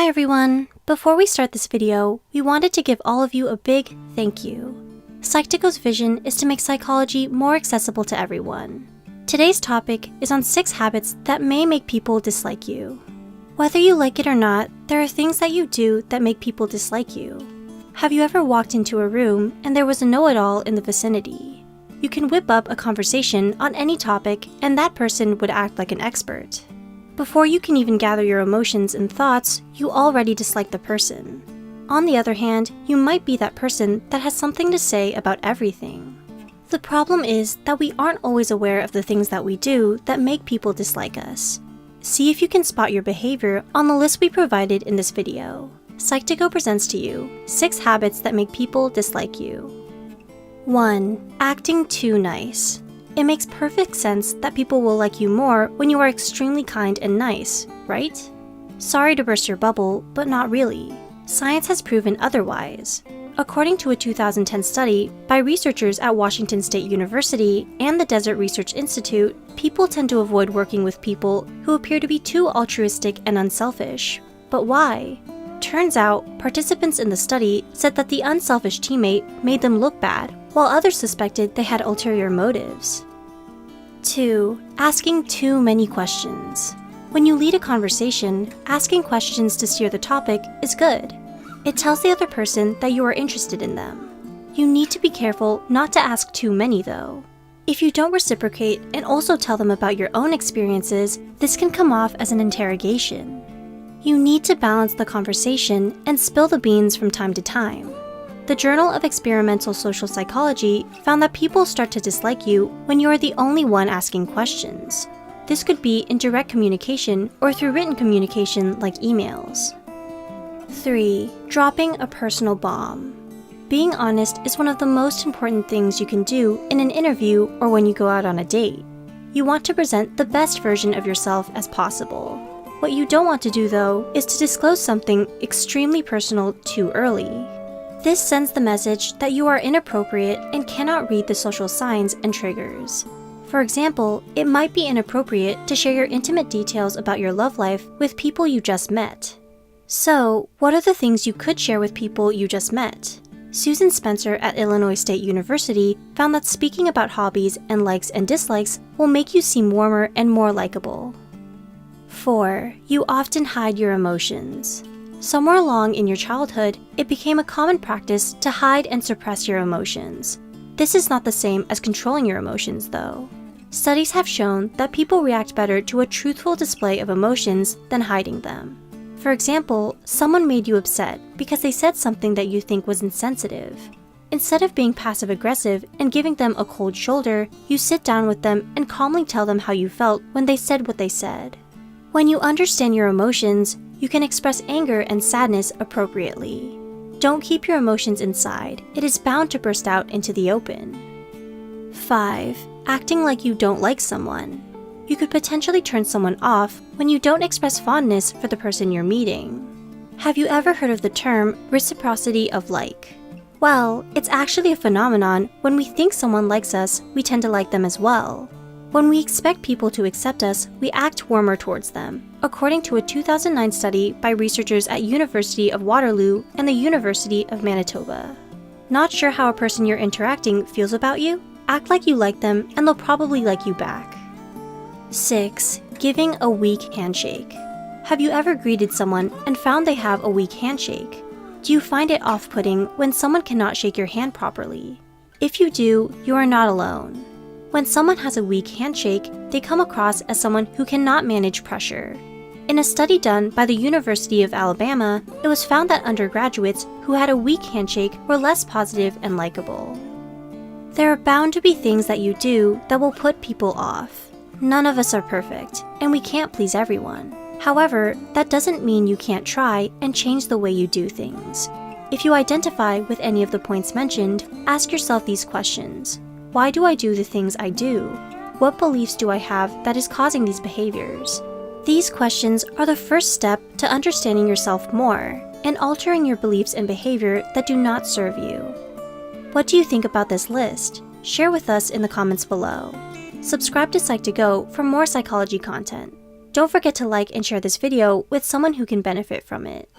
Hi everyone! Before we start this video, we wanted to give all of you a big thank you. Psych2Go's vision is to make psychology more accessible to everyone. Today's topic is on 6 habits that may make people dislike you. Whether you like it or not, there are things that you do that make people dislike you. Have you ever walked into a room and there was a know-it-all in the vicinity? You can whip up a conversation on any topic and that person would act like an expert. Before you can even gather your emotions and thoughts, you already dislike the person. On the other hand, you might be that person that has something to say about everything. The problem is that we aren't always aware of the things that we do that make people dislike us. See if you can spot your behavior on the list we provided in this video. Psych2Go presents to you 6 habits that make people dislike you. 1. Acting too nice. It makes perfect sense that people will like you more when you are extremely kind and nice, right? Sorry to burst your bubble, but not really. Science has proven otherwise. According to a 2010 study by researchers at Washington State University and the Desert Research Institute, people tend to avoid working with people who appear to be too altruistic and unselfish. But why? Turns out, participants in the study said that the unselfish teammate made them look bad, while others suspected they had ulterior motives. 2. Asking too many questions. When you lead a conversation, asking questions to steer the topic is good. It tells the other person that you are interested in them. You need to be careful not to ask too many though. If you don't reciprocate and also tell them about your own experiences, this can come off as an interrogation. You need to balance the conversation and spill the beans from time to time. The Journal of Experimental Social Psychology found that people start to dislike you when you are the only one asking questions. This could be in direct communication or through written communication like emails. 3. Dropping a personal bomb. Being honest is one of the most important things you can do in an interview or when you go out on a date. You want to present the best version of yourself as possible. What you don't want to do though is to disclose something extremely personal too early. This sends the message that you are inappropriate and cannot read the social signs and triggers. For example, it might be inappropriate to share your intimate details about your love life with people you just met. So, what are the things you could share with people you just met? Susan Spencer at Illinois State University found that speaking about hobbies and likes and dislikes will make you seem warmer and more likable. 4. You often hide your emotions. Somewhere along in your childhood, it became a common practice to hide and suppress your emotions. This is not the same as controlling your emotions, though. Studies have shown that people react better to a truthful display of emotions than hiding them. For example, someone made you upset because they said something that you think was insensitive. Instead of being passive-aggressive and giving them a cold shoulder, you sit down with them and calmly tell them how you felt when they said what they said. When you understand your emotions, you can express anger and sadness appropriately. Don't keep your emotions inside. It is bound to burst out into the open. 5. Acting like you don't like someone. You could potentially turn someone off when you don't express fondness for the person you're meeting. Have you ever heard of the term reciprocity of like? Well, it's actually a phenomenon when we think someone likes us, we tend to like them as well. When we expect people to accept us, we act warmer towards them, according to a 2009 study by researchers at University of Waterloo and the University of Manitoba. Not sure how a person you're interacting feels about you? Act like you like them and they'll probably like you back. 6. Giving a weak handshake. Have you ever greeted someone and found they have a weak handshake? Do you find it off-putting when someone cannot shake your hand properly? If you do, you are not alone. When someone has a weak handshake, they come across as someone who cannot manage pressure. In a study done by the University of Alabama, it was found that undergraduates who had a weak handshake were less positive and likable. There are bound to be things that you do that will put people off. None of us are perfect, and we can't please everyone. However, that doesn't mean you can't try and change the way you do things. If you identify with any of the points mentioned, ask yourself these questions. Why do I do the things I do? What beliefs do I have that is causing these behaviors? These questions are the first step to understanding yourself more and altering your beliefs and behavior that do not serve you. What do you think about this list? Share with us in the comments below. Subscribe to Psych2Go for more psychology content. Don't forget to like and share this video with someone who can benefit from it.